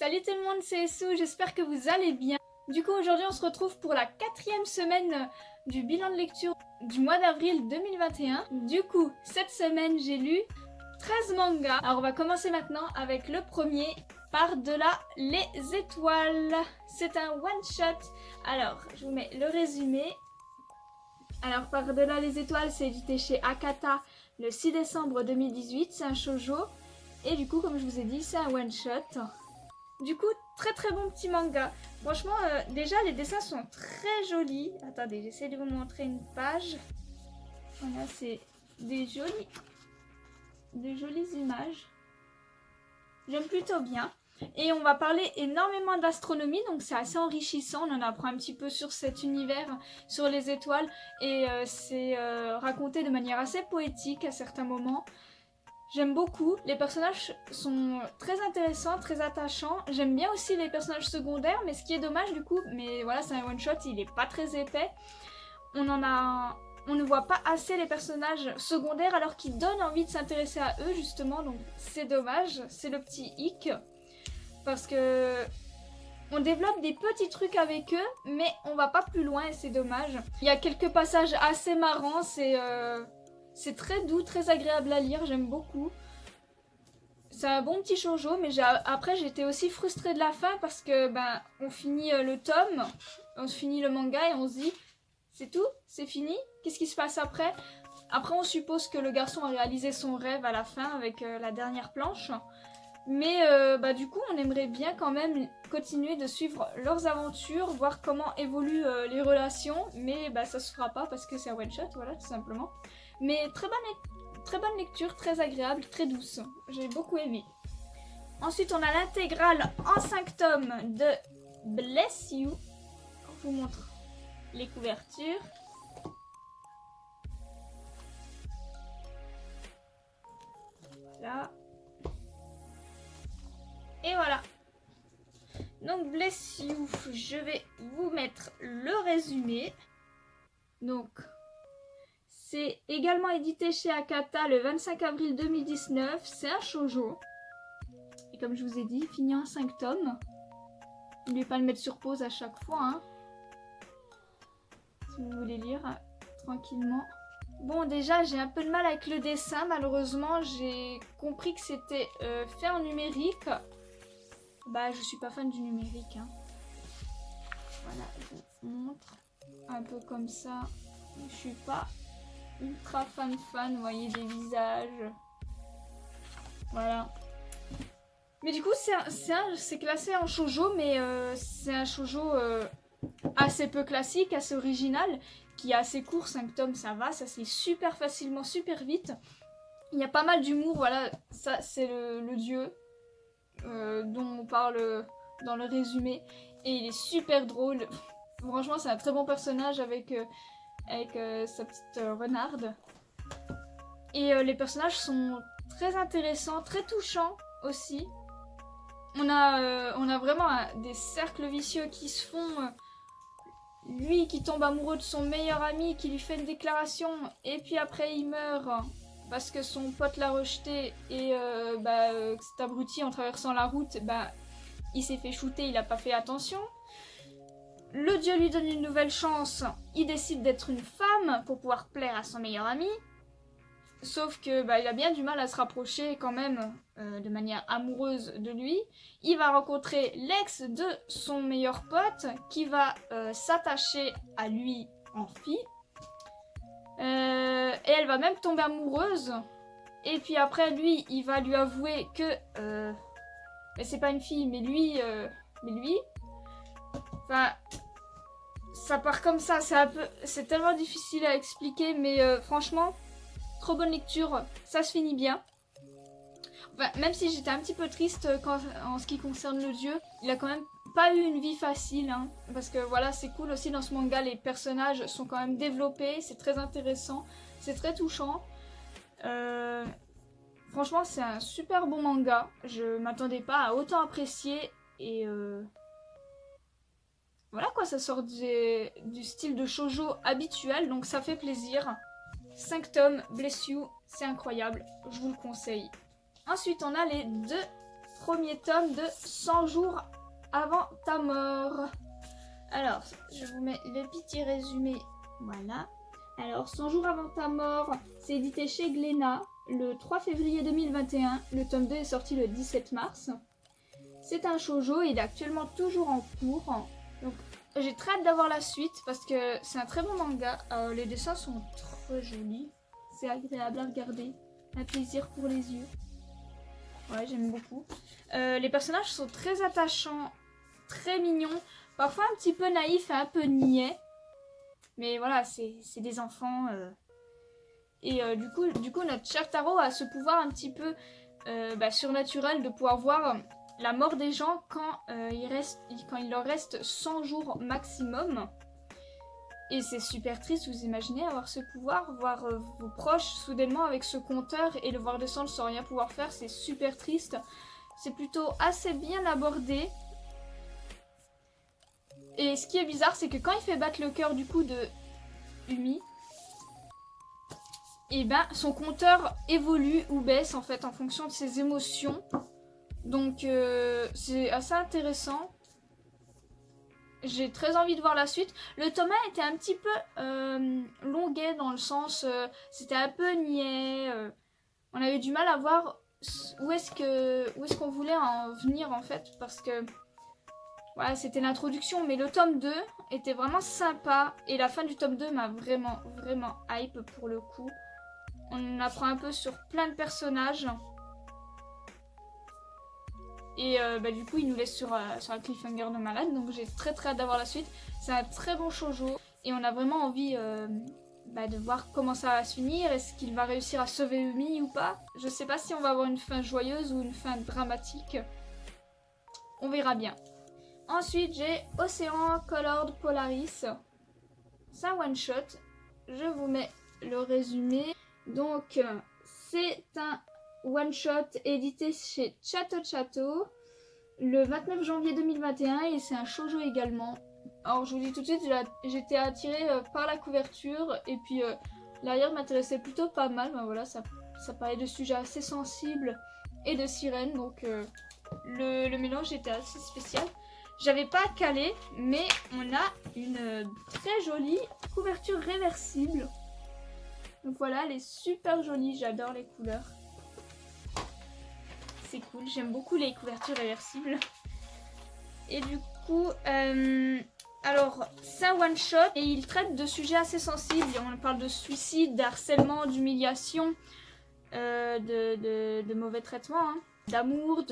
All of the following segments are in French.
Salut tout le monde, c'est Sou, j'espère que vous allez bien. Du coup aujourd'hui on se retrouve pour la 4e semaine du bilan de lecture du mois d'avril 2021. Du coup cette semaine j'ai lu 13 mangas. Alors on va commencer maintenant avec le premier, Par-delà les étoiles. C'est un one shot. Alors je vous mets le résumé. Alors Par-delà les étoiles c'est édité chez Akata le 6 décembre 2018, c'est un shoujo. Et du coup comme je vous ai dit c'est un one shot. Du coup, très bon petit manga. Franchement, déjà les dessins sont très jolis. Attendez, j'essaie de vous montrer une page. Voilà, c'est des jolies images. J'aime plutôt bien. Et on va parler énormément d'astronomie, donc c'est assez enrichissant. On en apprend un petit peu sur cet univers, sur les étoiles. Et c'est raconté de manière assez poétique à certains moments. J'aime beaucoup, les personnages sont très intéressants, très attachants. J'aime bien aussi les personnages secondaires, mais ce qui est dommage du coup, mais voilà c'est un one shot, il est pas très épais. On ne voit pas assez les personnages secondaires alors qu'ils donnent envie de s'intéresser à eux justement, donc c'est dommage, c'est le petit hic. Parce que on développe des petits trucs avec eux, mais on va pas plus loin et c'est dommage. Il y a quelques passages assez marrants, c'est très doux, très agréable à lire, j'aime beaucoup. C'est un bon petit shoujo, mais après j'étais aussi frustrée de la fin parce que on finit le tome, on finit le manga et on se dit c'est tout, c'est fini, qu'est-ce qui se passe après? Après on suppose que le garçon a réalisé son rêve à la fin avec la dernière planche, mais du coup on aimerait bien quand même continuer de suivre leurs aventures, voir comment évoluent les relations, mais ça se fera pas parce que c'est un one shot, voilà tout simplement. Mais très bonne lecture, très agréable, très douce. J'ai beaucoup aimé. Ensuite, on a l'intégrale en 5 tomes de Bless You. Je vous montre les couvertures. Voilà. Et voilà. Donc Bless You, je vais vous mettre le résumé. Donc... c'est également édité chez Akata le 25 avril 2019. C'est un shoujo. Et comme je vous ai dit, fini en 5 tomes. N'oubliez pas de mettre sur pause à chaque fois. Hein, si vous voulez lire tranquillement. Bon, déjà, j'ai un peu de mal avec le dessin. Malheureusement, j'ai compris que c'était fait en numérique. Je suis pas fan du numérique. Hein. Voilà, je vous montre. Un peu comme ça. Je suis pas... ultra fan, vous voyez des visages. Voilà. Mais du coup, c'est classé en shoujo, mais c'est un shoujo assez peu classique, assez original, qui est assez court, 5 tomes, ça va, ça se lit super facilement, super vite. Il y a pas mal d'humour, voilà, ça c'est le dieu dont on parle dans le résumé, et il est super drôle. Franchement, c'est un très bon personnage avec sa petite renarde. Et les personnages sont très intéressants, très touchants aussi. On a vraiment des cercles vicieux qui se font. Lui qui tombe amoureux de son meilleur ami, qui lui fait une déclaration, et puis après il meurt parce que son pote l'a rejeté, et cet abruti en traversant la route, il s'est fait shooter, il a pas fait attention. Le dieu lui donne une nouvelle chance, il décide d'être une femme pour pouvoir plaire à son meilleur ami. Sauf que il a bien du mal à se rapprocher quand même de manière amoureuse de lui. Il va rencontrer l'ex de son meilleur pote qui va s'attacher à lui en fille. Et elle va même tomber amoureuse. Et puis après lui, il va lui avouer que c'est pas une fille, mais lui. Enfin, ça part comme ça, c'est tellement difficile à expliquer, mais franchement, trop bonne lecture, ça se finit bien. Enfin, même si j'étais un petit peu triste en ce qui concerne le dieu, il a quand même pas eu une vie facile, hein, parce que voilà, c'est cool aussi dans ce manga, les personnages sont quand même développés, c'est très intéressant, c'est très touchant. Franchement, c'est un super bon manga, je m'attendais pas à autant apprécier, et voilà quoi, ça sort du style de shoujo habituel, donc ça fait plaisir. 5 tomes, Bless You, c'est incroyable, je vous le conseille. Ensuite, on a les 2 premier tome de 100 jours avant ta mort. Alors, je vous mets le petit résumé. Voilà. Alors, 100 jours avant ta mort, c'est édité chez Glénat le 3 février 2021. Le tome 2 est sorti le 17 mars. C'est un shoujo, il est actuellement toujours en cours. Donc, j'ai très hâte d'avoir la suite parce que c'est un très bon manga. Les dessins sont trop jolis. C'est agréable à regarder. Un plaisir pour les yeux. Ouais, j'aime beaucoup. Les personnages sont très attachants, très mignons. Parfois un petit peu naïfs et un peu niais. Mais voilà, c'est des enfants. Et du coup, notre cher Taro a ce pouvoir un petit peu surnaturel de pouvoir voir la mort des gens quand il leur reste 100 jours maximum. Et c'est super triste, vous imaginez avoir ce pouvoir, voir vos proches soudainement avec ce compteur et le voir descendre sans rien pouvoir faire, c'est super triste. C'est plutôt assez bien abordé. Et ce qui est bizarre, c'est que quand il fait battre le cœur du coup de Umi, et ben son compteur évolue ou baisse en fait en fonction de ses émotions. Donc c'est assez intéressant. J'ai très envie de voir la suite. Le tome 1 était un petit peu longuet dans le sens c'était un peu niais. On avait du mal à voir où est-ce qu'on voulait en venir en fait parce que voilà, c'était l'introduction, mais le tome 2 était vraiment sympa et la fin du tome 2 m'a vraiment hype pour le coup. On apprend un peu sur plein de personnages. Et du coup, il nous laisse sur un cliffhanger de malade, donc j'ai très hâte d'avoir la suite. C'est un très bon shoujo et on a vraiment envie de voir comment ça va se finir. Est-ce qu'il va réussir à sauver Umi ou pas? Je sais pas si on va avoir une fin joyeuse ou une fin dramatique. On verra bien. Ensuite, j'ai Océan Colored Polaris. C'est un one-shot. Je vous mets le résumé. Donc, c'est un one-shot édité chez Chato le 29 janvier 2021 et c'est un shoujo également. Alors, je vous dis tout de suite, j'étais attirée par la couverture et puis l'arrière m'intéressait plutôt pas mal. Ben voilà, ça parlait de sujets assez sensibles et de sirènes, donc le mélange était assez spécial. J'avais pas calé, mais on a une très jolie couverture réversible. Donc voilà, elle est super jolie, j'adore les couleurs. C'est cool, j'aime beaucoup les couvertures réversibles. Et du coup, alors c'est un one shot et il traite de sujets assez sensibles. On parle de suicide, d'harcèlement, d'humiliation, de mauvais traitements, hein, d'amour,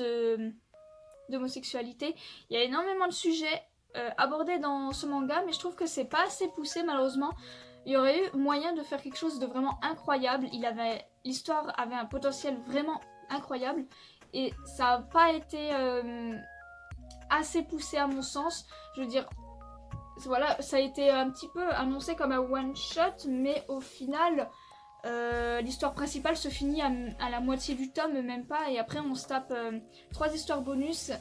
d'homosexualité. Il y a énormément de sujets abordés dans ce manga, mais je trouve que c'est pas assez poussé malheureusement. Il y aurait eu moyen de faire quelque chose de vraiment incroyable. L'histoire avait un potentiel vraiment incroyable et ça n'a pas été assez poussé à mon sens. Je veux dire, voilà, ça a été un petit peu annoncé comme un one shot, mais au final l'histoire principale se finit à la moitié du tome, même pas, et après on se tape 3 histoires bonus.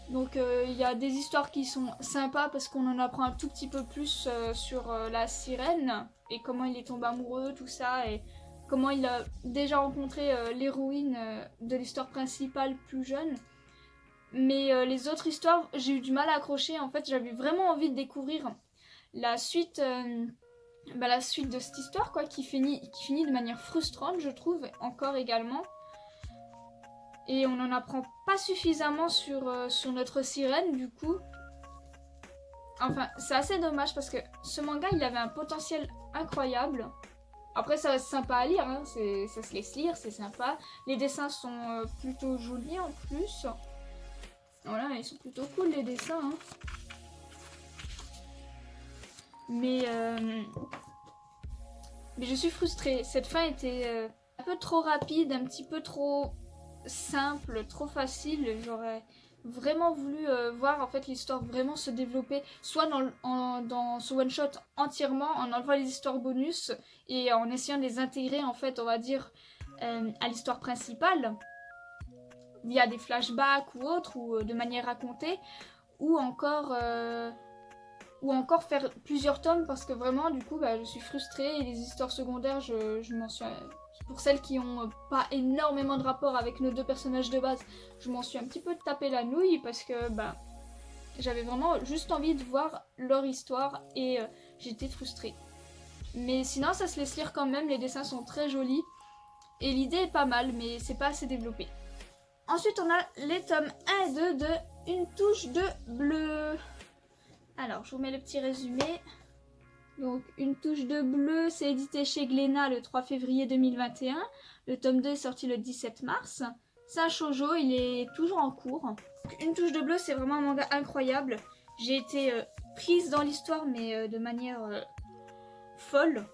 Donc il y a des histoires qui sont sympas parce qu'on en apprend un tout petit peu plus sur la sirène et comment il est tombé amoureux, tout ça, et comment il a déjà rencontré l'héroïne de l'histoire principale plus jeune. Mais les autres histoires, j'ai eu du mal à accrocher. En fait, j'avais vraiment envie de découvrir la suite de cette histoire, quoi, qui finit de manière frustrante, je trouve, encore également. Et on n'en apprend pas suffisamment sur notre sirène, du coup. Enfin, c'est assez dommage parce que ce manga, il avait un potentiel incroyable. Après, ça reste sympa à lire, hein, ça se laisse lire, c'est sympa. Les dessins sont plutôt jolis en plus. Voilà, ils sont plutôt cool, les dessins. Hein. Mais je suis frustrée. Cette fin était un peu trop rapide, un petit peu trop simple, trop facile. J'aurais vraiment voulu voir en fait l'histoire vraiment se développer, soit dans ce one shot entièrement, en enlevant les histoires bonus et en essayant de les intégrer en fait, on va dire, à l'histoire principale via des flashbacks ou autres, ou de manière racontée, ou encore faire plusieurs tomes parce que vraiment du coup je suis frustrée et les histoires secondaires je m'en suis Pour celles qui ont pas énormément de rapport avec nos deux personnages de base, je m'en suis un petit peu tapé la nouille parce que j'avais vraiment juste envie de voir leur histoire et j'étais frustrée. Mais sinon ça se laisse lire quand même, les dessins sont très jolis et l'idée est pas mal mais c'est pas assez développé. Ensuite on a les tomes 1 et 2 de Une touche de bleu. Alors je vous mets le petit résumé. Donc Une touche de bleu, c'est édité chez Glénat le 3 février 2021. Le tome 2 est sorti le 17 mars. C'est un shoujo, il est toujours en cours. Une touche de bleu, c'est vraiment un manga incroyable. J'ai été prise dans l'histoire, mais de manière folle.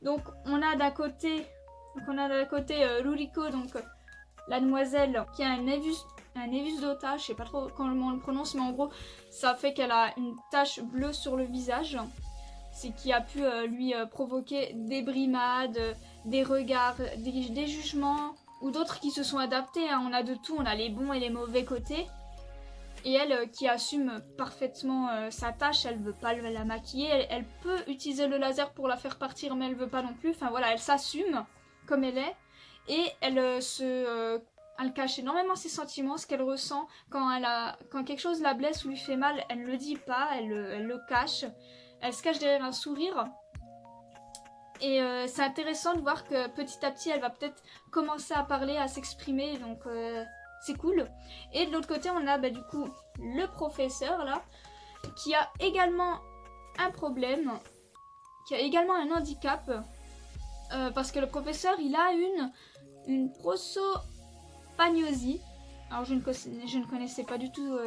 Donc on a d'un côté, Ruriko, donc la demoiselle qui a un Nevus d'Ota, je sais pas trop comment on le prononce, mais en gros ça fait qu'elle a une tache bleue sur le visage. C'est qui a pu lui provoquer des brimades, des regards, des jugements, ou d'autres qui se sont adaptés. Hein. On a de tout, on a les bons et les mauvais côtés. Et elle qui assume parfaitement sa tâche, elle veut pas la maquiller, elle peut utiliser le laser pour la faire partir, mais elle veut pas non plus. Enfin voilà, elle s'assume comme elle est, et elle elle cache énormément ses sentiments, ce qu'elle ressent quand quelque chose la blesse ou lui fait mal, elle ne le dit pas, elle le cache. Elle se cache derrière un sourire. Et c'est intéressant de voir que petit à petit, elle va peut-être commencer à parler, à s'exprimer. Donc c'est cool. Et de l'autre côté, on a du coup le professeur là, qui a également un problème, qui a également un handicap. Parce que le professeur, il a une prosopagnosie. Alors je ne connaissais pas du tout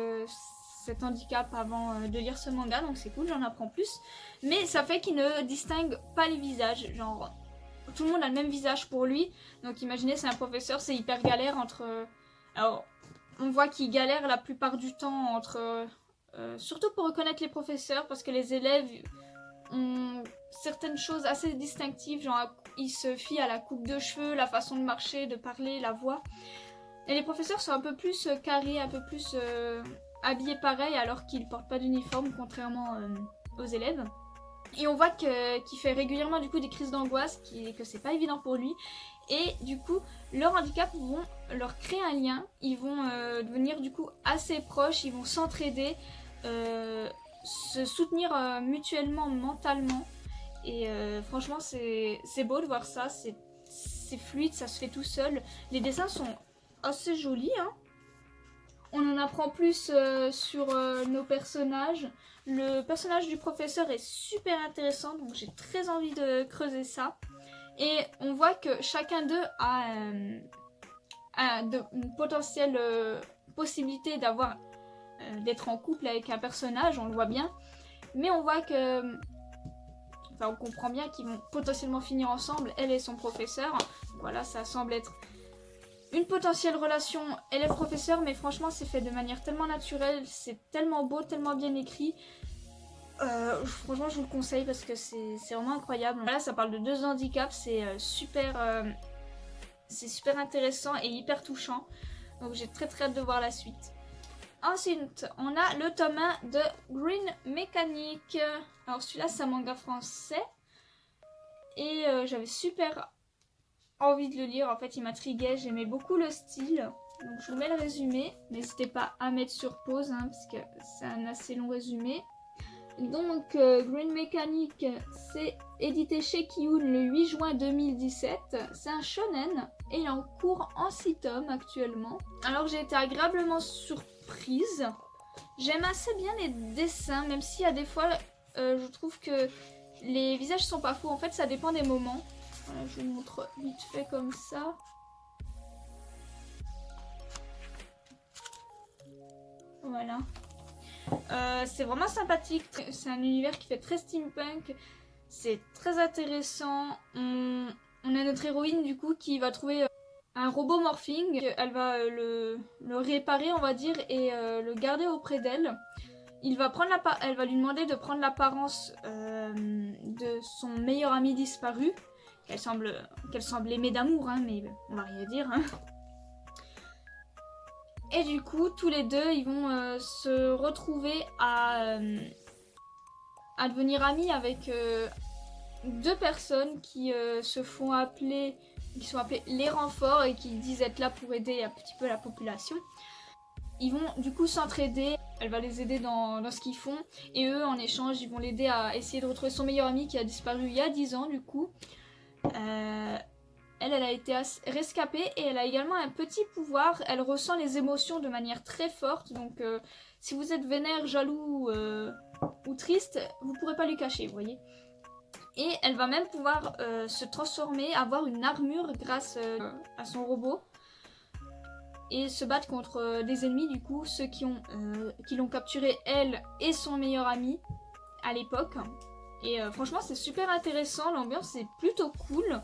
cet handicap avant de lire ce manga, donc c'est cool, j'en apprends plus. Mais ça fait qu'il ne distingue pas les visages, genre tout le monde a le même visage pour lui. Donc imaginez, c'est un professeur, c'est hyper galère entre... Alors on voit qu'il galère la plupart du temps entre... surtout pour reconnaître les professeurs, parce que les élèves ont certaines choses assez distinctives, genre ils se fient à la coupe de cheveux, la façon de marcher, de parler, la voix. Et les professeurs sont un peu plus carrés, un peu plus habillés pareil, alors qu'ils portent pas d'uniforme, contrairement aux élèves. Et on voit qu'il fait régulièrement du coup des crises d'angoisse, que c'est pas évident pour lui. Et du coup, leur handicap vont leur créer un lien. Ils vont devenir du coup assez proches, ils vont s'entraider, se soutenir mutuellement, mentalement. Et franchement, c'est beau de voir ça, c'est fluide, ça se fait tout seul. Les dessins sont assez jolis, hein. On en apprend plus sur nos personnages. Le personnage du professeur est super intéressant, donc j'ai très envie de creuser ça. Et on voit que chacun d'eux a une potentielle possibilité d'être en couple avec un personnage, on le voit bien. Mais on voit que... Enfin, on comprend bien qu'ils vont potentiellement finir ensemble, elle et son professeur. Voilà, ça semble être une potentielle relation élève-professeur, mais franchement c'est fait de manière tellement naturelle, c'est tellement beau, tellement bien écrit. Franchement je vous le conseille parce que c'est vraiment incroyable. Voilà, ça parle de deux handicaps, c'est super intéressant et hyper touchant. Donc j'ai très hâte de voir la suite. Ensuite, on a le tome 1 de Green Mechanic. Alors celui-là c'est un manga français et j'avais super envie de le lire, en fait il m'intriguait, j'aimais beaucoup le style. Donc je vous mets le résumé, n'hésitez pas à mettre sur pause hein, parce que c'est un assez long résumé. Donc Green Mechanic, c'est édité chez Kiyun le 8 juin 2017. C'est un shonen et il est en cours en 6 tomes actuellement. Alors j'ai été agréablement surprise. J'aime assez bien les dessins, même s'il y a des fois je trouve que les visages sont pas fous. En fait ça dépend des moments. Voilà, je vous montre vite fait comme ça. Voilà. C'est vraiment sympathique. C'est un univers qui fait très steampunk. C'est très intéressant. On a notre héroïne du coup qui va trouver un robot morphing. Elle va le réparer on va dire et le garder auprès d'elle. Elle va lui demander de prendre l'apparence de son meilleur ami disparu. Qu'elle semble aimer d'amour, hein, mais on va rien dire. Hein. Et du coup, tous les deux, ils vont se retrouver à devenir amis avec deux personnes qui se font appeler qui sont appelés les renforts et qui disent être là pour aider un petit peu la population. Ils vont du coup s'entraider, elle va les aider dans ce qu'ils font, et eux en échange ils vont l'aider à essayer de retrouver son meilleur ami qui a disparu il y a 10 ans du coup. Elle a été rescapée et elle a également un petit pouvoir, elle ressent les émotions de manière très forte, donc si vous êtes vénère, jaloux ou triste, vous pourrez pas lui cacher, vous voyez. Et elle va même pouvoir se transformer, avoir une armure grâce à son robot. Et se battre contre des ennemis, du coup, ceux qui l'ont capturé, elle et son meilleur ami, à l'époque. Et franchement, c'est super intéressant, l'ambiance est plutôt cool.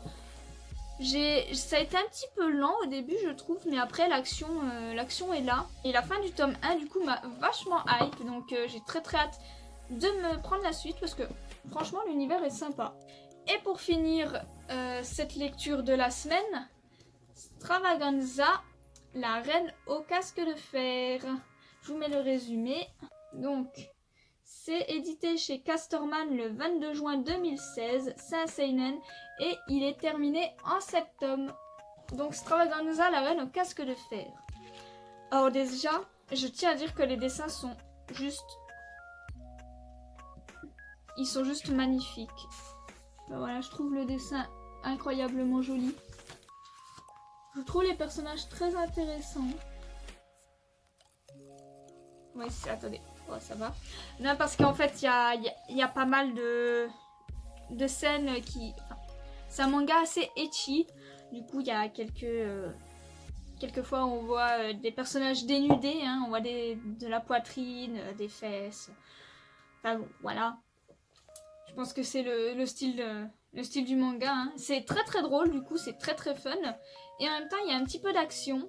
Ça a été un petit peu lent au début, je trouve, mais après, l'action est là. Et la fin du tome 1, du coup, m'a vachement hype, donc j'ai très très hâte de me prendre la suite, parce que franchement, l'univers est sympa. Et pour finir cette lecture de la semaine, Stravaganza, la reine au casque de fer. Je vous mets le résumé. Donc, c'est édité chez Casterman le 22 juin 2016, c'est un seinen, et il est terminé en 7 tomes. Donc, Stravaganza, la reine au casque de fer. Alors déjà, je tiens à dire que les dessins sont juste... Ils sont juste magnifiques. Ben voilà, je trouve le dessin incroyablement joli. Je trouve les personnages très intéressants. Oui, attendez, oh, ça va. Non, parce qu'en fait, il y a pas mal de scènes qui... Enfin, c'est un manga assez ecchi. Du coup, il y a quelques fois, on voit des personnages dénudés. Hein, on voit de la poitrine, des fesses. Enfin bon, voilà. Je pense que c'est le style du manga. Hein. C'est très très drôle, du coup, c'est très très fun. Et en même temps, il y a un petit peu d'action.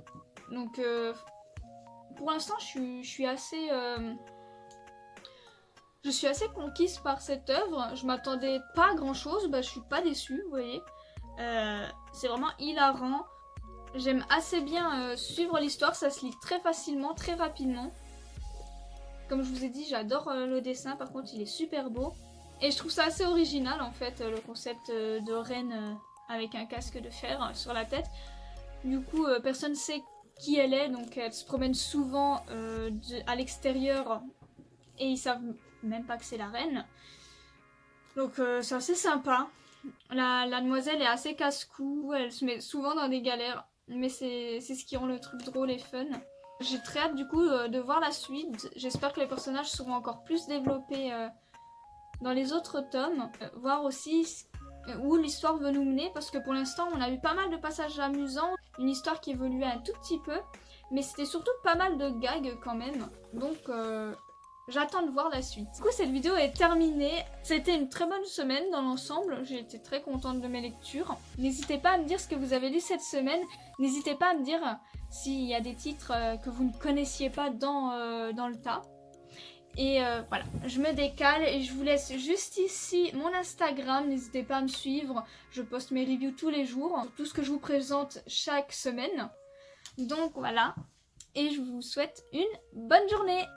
Donc, pour l'instant, je suis assez conquise par cette œuvre. Je m'attendais pas à grand chose. Bah, je suis pas déçue, vous voyez. C'est vraiment hilarant. J'aime assez bien suivre l'histoire. Ça se lit très facilement, très rapidement. Comme je vous ai dit, j'adore le dessin. Par contre, il est super beau. Et je trouve ça assez original, en fait, le concept de reine avec un casque de fer sur la tête. Du coup, personne ne sait qui elle est, donc elle se promène souvent à l'extérieur et ils savent même pas que c'est la reine. Donc c'est assez sympa. La demoiselle est assez casse-cou, elle se met souvent dans des galères, mais c'est ce qui rend le truc drôle et fun. J'ai très hâte du coup de voir la suite. J'espère que les personnages seront encore plus développés dans les autres tomes. Voir aussi où l'histoire veut nous mener, parce que pour l'instant on a eu pas mal de passages amusants, une histoire qui évoluait un tout petit peu, mais c'était surtout pas mal de gags quand même, donc j'attends de voir la suite. Du coup cette vidéo est terminée, c'était une très bonne semaine dans l'ensemble, j'ai été très contente de mes lectures. N'hésitez pas à me dire ce que vous avez lu cette semaine, n'hésitez pas à me dire s'il y a des titres que vous ne connaissiez pas dans le tas. Et voilà, je me décale et je vous laisse juste ici mon Instagram, n'hésitez pas à me suivre, je poste mes reviews tous les jours, tout ce que je vous présente chaque semaine. Donc voilà, et je vous souhaite une bonne journée.